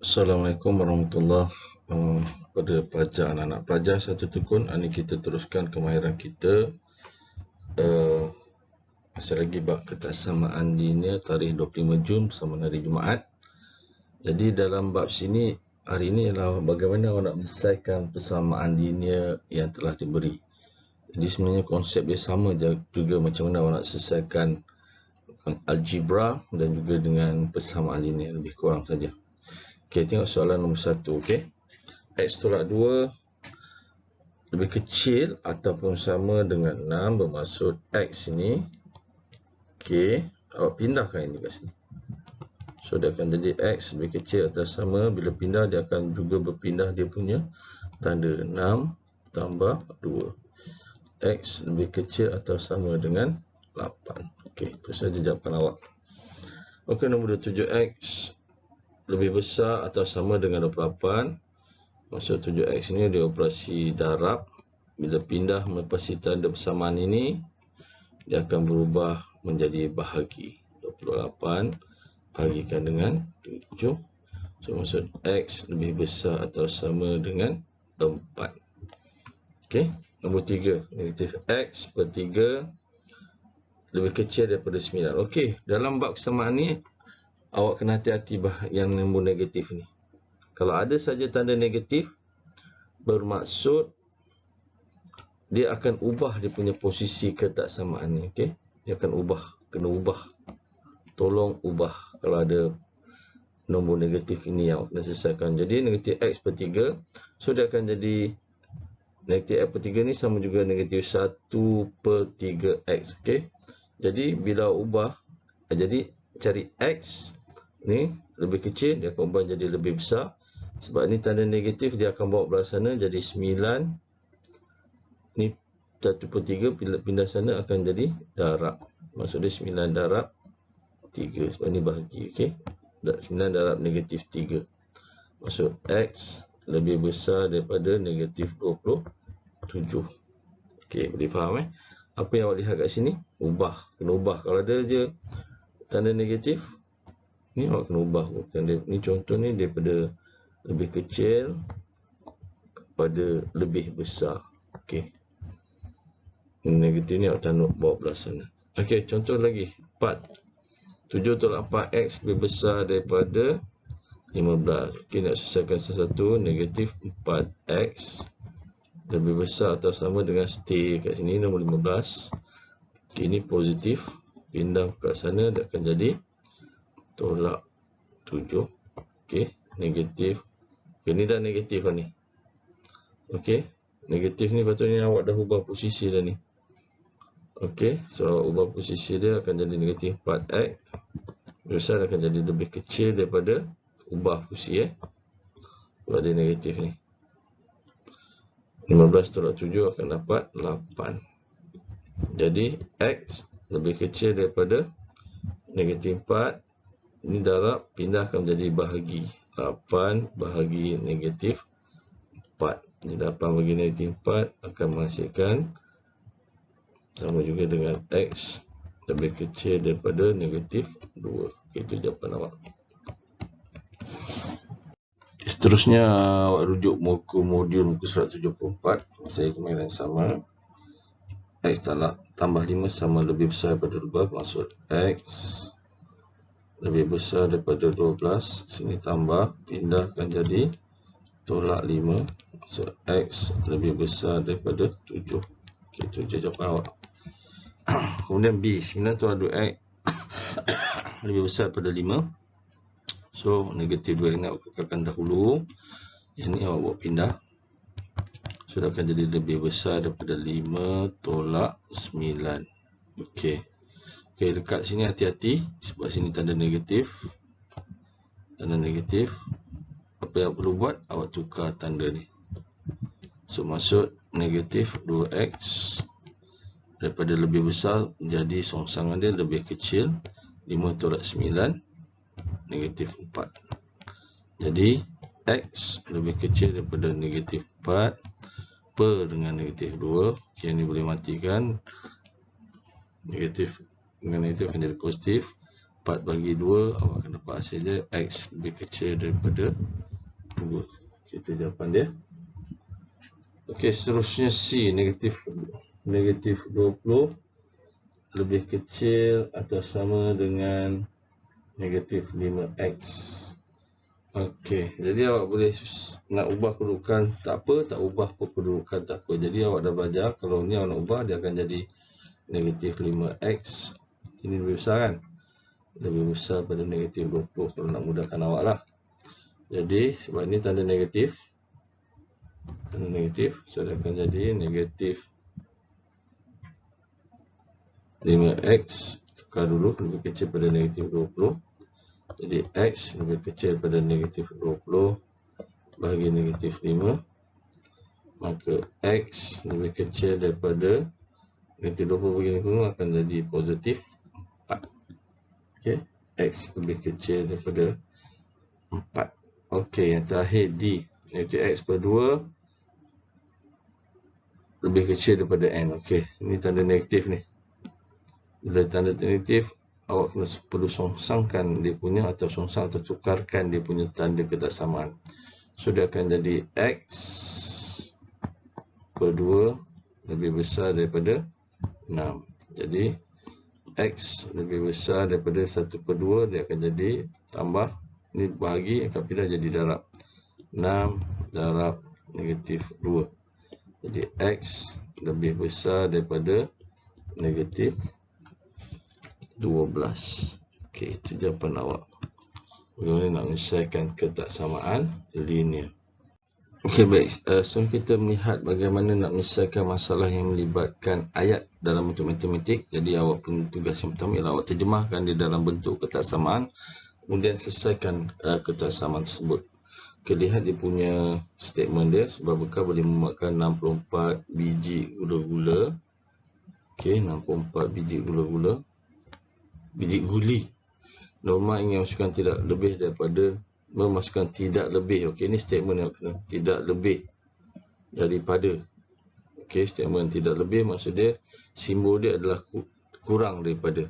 Assalamualaikum warahmatullahi Pada pelajar anak-anak pelajar satu tekun, ini kita teruskan kemahiran kita masih lagi bab ketaksamaan linear tarikh 25 Jun sama hari Jumaat. Jadi dalam bab sini hari ini adalah bagaimana awak nak menyelesaikan persamaan linear yang telah diberi. Jadi sebenarnya konsep dia sama juga macam mana awak nak selesaikan algebra dan juga dengan persamaan linear, lebih kurang saja. Okey, tengok soalan nombor 1. Okey, X tolak 2 lebih kecil ataupun sama dengan 6, bermaksud X ini, okey, awak pindahkan ini kat sini. So dia akan jadi X lebih kecil atau sama, bila pindah dia akan juga berpindah dia punya tanda. 6 tambah 2. X lebih kecil atau sama dengan 8. Okey, itu saja jawapan awak. Okey, nombor 27. X lebih besar atau sama dengan 28. Maksud 7X ini dia operasi darab. Bila pindah melepasi tanda persamaan ini, dia akan berubah menjadi bahagi. 28 bahagikan dengan 7. So maksud X lebih besar atau sama dengan 4. Okey, nombor 3. Negatif X per 3 lebih kecil daripada 9. Okey, dalam bab kesamaan ni awak kena hati-hati yang nombor negatif ni. Kalau ada saja tanda negatif, bermaksud dia akan ubah dia punya posisi ketaksamaan ni. Okey, dia akan ubah, kena ubah. Tolong ubah kalau ada nombor negatif ini yang awak kena selesaikan. Jadi negatif X per 3, so dia akan jadi negatif X per 3 ni sama juga negatif 1 per 3X. Okey, jadi bila ubah, jadi cari X ni lebih kecil, dia akan ubah jadi lebih besar. Sebab ni tanda negatif, dia akan bawa belah sana jadi 9. Ni 1 per 3 pindah sana akan jadi darab. Maksud dia 9 darab 3. Sebab ni bahagi. Okey, 9 darab negatif 3. Maksud X lebih besar daripada negatif 27. Okey, boleh faham apa yang awak lihat kat sini? Ubah, kena ubah. Kalau ada je tanda negatif, ni awak kena ubah. Ni contoh ni daripada lebih kecil kepada lebih besar. Okey, negatif ni awak tanduk bawa belah sana. Okey, contoh lagi 4. 7 tolak 4X lebih besar daripada 15. Okey, nak selesaikan satu-satu. Negatif 4X lebih besar atau sama dengan, stay kat sini, nombor 15. Okey, ni positif, pindah kat sana, dia akan jadi tolak 7. Okey, negatif. Okey, ni dah negatif lah ni. Okey, negatif ni patutnya awak dah ubah posisi dah ni. Okey, so ubah posisi dia akan jadi negatif 4X. Besar akan jadi lebih kecil daripada ubah posisi sebab dia negatif ni. 15 tolak 7 akan dapat 8. Jadi X lebih kecil daripada negatif 4. Ini darab, pindahkan menjadi bahagi. 8 bahagi negatif 4. Jadi 8 bagi negatif 4 akan menghasilkan sama juga dengan X lebih kecil daripada negatif 2. Okay, itu jawapan awak. Seterusnya awak rujuk muka modul muka surat 74. Saya kemahiran sama. X tambah 5 sama lebih besar daripada 12. Maksud X lebih besar daripada 12. Sini tambah, pindahkan jadi tolak 5. Maksud X lebih besar daripada 7. Okay, itu je jawapan awak. Kemudian B, 9 tolak 2X lebih besar daripada 5. So negatif 2 ini awak kekalkan dahulu. Yang ni awak buat pindah. So dia akan jadi lebih besar daripada 5 tolak 9. Okey. Okey, dekat sini hati-hati sebab sini tanda negatif. Tanda negatif. Apa yang perlu buat? Awak tukar tanda ni. So maksud negatif 2X daripada lebih besar jadi songsangan dia lebih kecil. 5 tolak 9 negatif 4. Jadi X lebih kecil daripada negatif 4 per dengan negatif 2. Okay, ini boleh matikan. Negatif dengan negatif akan jadi positif. 4 bagi 2, awak akan dapat hasil dia X lebih kecil daripada 2. Itu jawapan dia. Okey, seterusnya C, negatif 20 lebih kecil atau sama dengan negatif 5X. Okey, jadi awak boleh nak ubah kedudukan tak apa, tak ubah pun kedudukan tak apa. Jadi awak dah belajar, kalau ni awak nak ubah, dia akan jadi negatif 5X. Ini lebih besar kan? Lebih besar pada negatif 20 kalau nak mudahkan awak lah. Jadi sebab ni tanda negatif, so dia akan jadi negatif 5X. Tukar dulu, lebih kecil pada negatif 20. Jadi X lebih kecil pada negatif 20 bahagi negatif 5. Maka X lebih kecil daripada negatif 20 bahagi negatif 5 akan jadi positif 4. Okay. X lebih kecil daripada 4. Okey, yang terakhir D. Negatif X per 2 lebih kecil daripada N. Okey, ini tanda negatif ni. Bila tanda negatif, awak perlu songsangkan dia punya atau songsang atau tukarkan dia punya tanda ketaksamaan. So dia akan jadi X per 2 lebih besar daripada 6. Jadi X lebih besar daripada 1 per 2, dia akan jadi tambah, ni bahagi akan pindah jadi darab 6 darab negatif 2. Jadi X lebih besar daripada negatif 12. Okey, itu jawapan awak. Bagaimana nak menyelesaikan ketaksamaan linear. Okey, baik. So kita melihat bagaimana nak menyelesaikan masalah yang melibatkan ayat dalam bentuk matematik. Jadi awak punya tugas yang pertama ialah awak terjemahkan dia dalam bentuk ketaksamaan, kemudian selesaikan ketaksamaan tersebut. Okay, lihat dia punya statement dia. Sebuah bekal boleh memakan 64 biji gula-gula. Okey, 64 biji gula-gula. Biji guli. Norma ingin masukkan tidak lebih daripada, memasukkan tidak lebih. Okey, ini statement yang kena tidak lebih daripada. Okey, statement tidak lebih maksud dia simbol dia adalah kurang daripada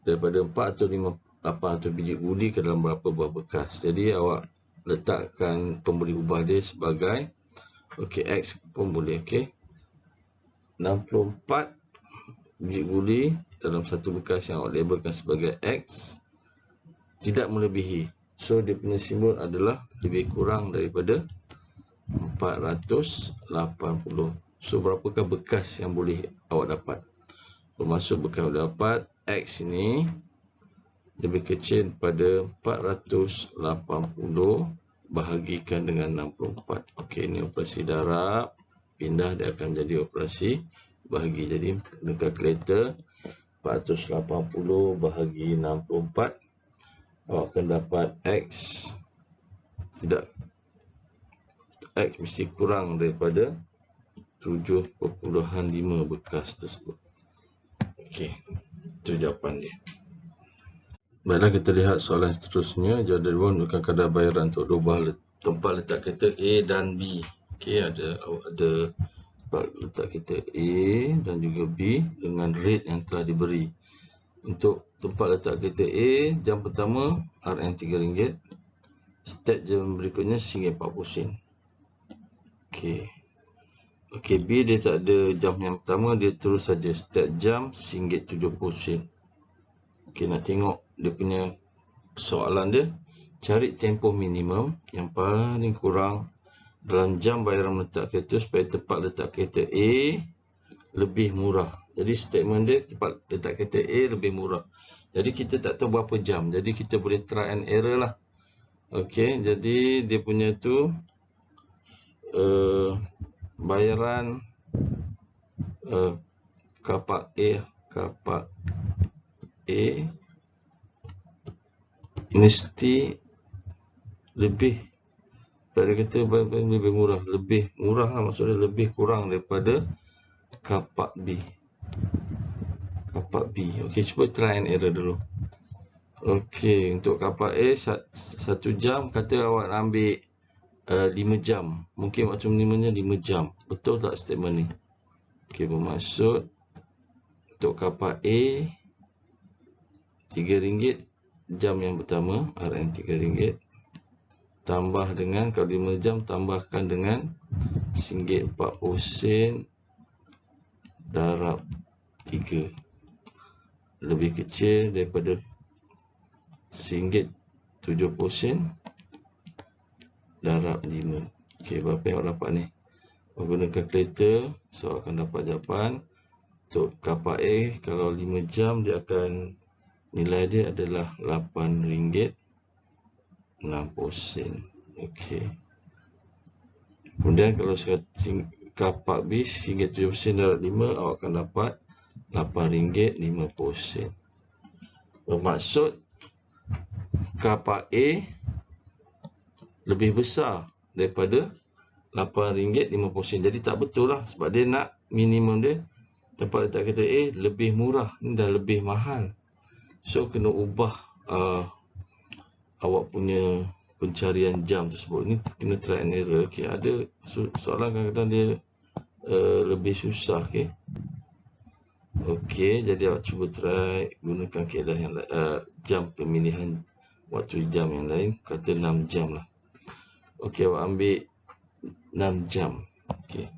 4 atau 5, 8 atau biji guli ke dalam berapa buah bekas. Jadi awak letakkan pemberi ubah dia sebagai okey, X pun boleh. Okey, 64 biji guli dalam satu bekas yang awak labelkan sebagai X tidak melebihi. So dia punya simbol adalah lebih kurang daripada 480. So berapakah bekas yang boleh awak dapat? Bermaksud bekas yang dapat X ini lebih kecil pada 480 bahagikan dengan 64. Okey, ini operasi darab, pindah dia akan jadi operasi bahagi. Jadi dengan kalkulator 480 bahagi 64, awak akan dapat X mesti kurang daripada 7.5 bekas tersebut. Okey, itu jawapan dia. Baiklah, kita lihat soalan seterusnya. Jawab dari bawah menunjukkan kadar bayaran untuk dua buah tempat letak kereta A dan B. Okey, awak ada tempat letak kereta A dan juga B dengan rate yang telah diberi. Untuk tempat letak kereta A, jam pertama RM RM3, step jam berikutnya RM1.40. Okey, B dia tak ada jam yang pertama, dia terus saja step jam RM1.70. Okey, nak tengok dia punya soalan dia. Cari tempoh minimum yang paling kurang dalam jam bayaran meletak kereta supaya tempat letak kereta A lebih murah. Jadi statement dia tempat letak kereta A lebih murah. Jadi kita tak tahu berapa jam. Jadi kita boleh try and error lah. Okey, jadi dia punya tu bayaran kapak A mesti lebih, pada kata lebih murah, lebih murah lah, maksudnya lebih kurang daripada kapak B. Okey, cuba try and error dulu. Okey, untuk kapak A 1 jam, kata awak nak ambil 5 jam. Mungkin waktu minimumnya 5 jam. Betul tak statement ni? Okey, bermaksud untuk kapak A RM3 jam yang pertama, RM RM3. Tambah dengan, kalau 5 jam, tambahkan dengan RM1.40 darab 3. Lebih kecil daripada RM1.70 darab 5. Okey, berapa yang awak dapat ni? Menggunakan kalkulator, so akan dapat jawapan. Untuk kapak A, kalau 5 jam, dia akan, nilai dia adalah RM8.60. Okey. Kemudian kalau kapak B, RM1.70 darab 5, awak akan dapat RM8.50. Bermaksud, kapak A lebih besar daripada RM8.50. Jadi tak betul lah, sebab dia nak minimum dia. Tempat letak kata A lebih murah, ni dah lebih mahal. So kena ubah awak punya pencarian jam tersebut. Ni kena try and error. Okay, ada soalan kadang-kadang dia lebih susah. Okay, jadi awak cuba try gunakan kaedah yang jam pemilihan waktu jam yang lain. Kata 6 jam lah. Okay, awak ambil 6 jam. Okay,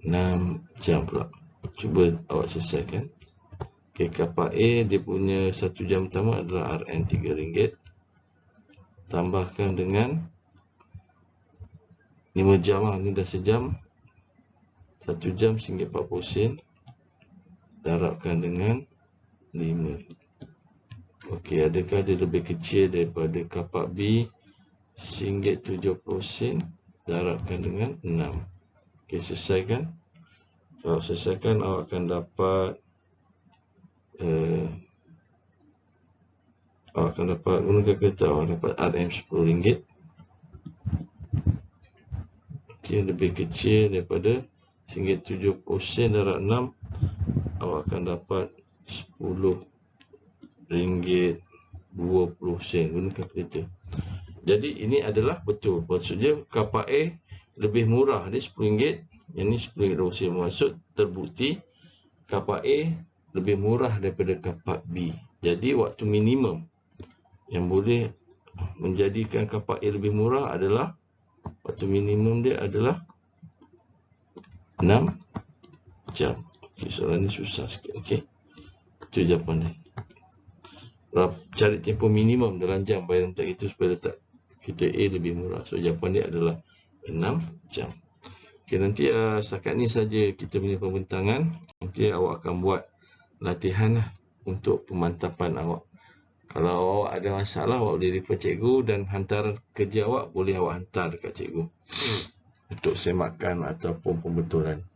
6 jam pula. Cuba awak selesaikan. Okay, kapak A, dia punya 1 jam pertama adalah RM3. Tambahkan dengan 5 jam lah. Ni dah sejam. 1 jam RM1.40. Darabkan dengan 5. Okey, adakah dia lebih kecil daripada kapak B? RM1.70 darabkan dengan 6. Okey, selesaikan. Kalau selesaikan, awak akan dapat gunakan kereta, awak dapat RM10. Okey, lebih kecil daripada RM1.70 darab 6, awak akan dapat RM10.20. Gunakan kereta. Jadi ini adalah betul. Maksudnya kapak A lebih murah, dia RM10. Yang ni RM10.20. Maksud terbukti kapak A lebih murah daripada kapak B. Jadi waktu minimum yang boleh menjadikan kapak A lebih murah adalah, waktu minimum dia adalah 6 jam. Okay, soalan ni susah sikit. Okay, itu jawapan dia. Cari tempoh minimum dalam jam, bayar letak itu supaya letak kita A lebih murah. So jawapan dia adalah 6 jam. Okay, nanti setakat ni saja kita punya pembentangan. Nanti awak akan buat latihan lah untuk pemantapan awak. Kalau awak ada masalah, awak boleh refer cikgu, dan hantaran kerja awak boleh awak hantar dekat cikgu untuk semakan ataupun pembetulan.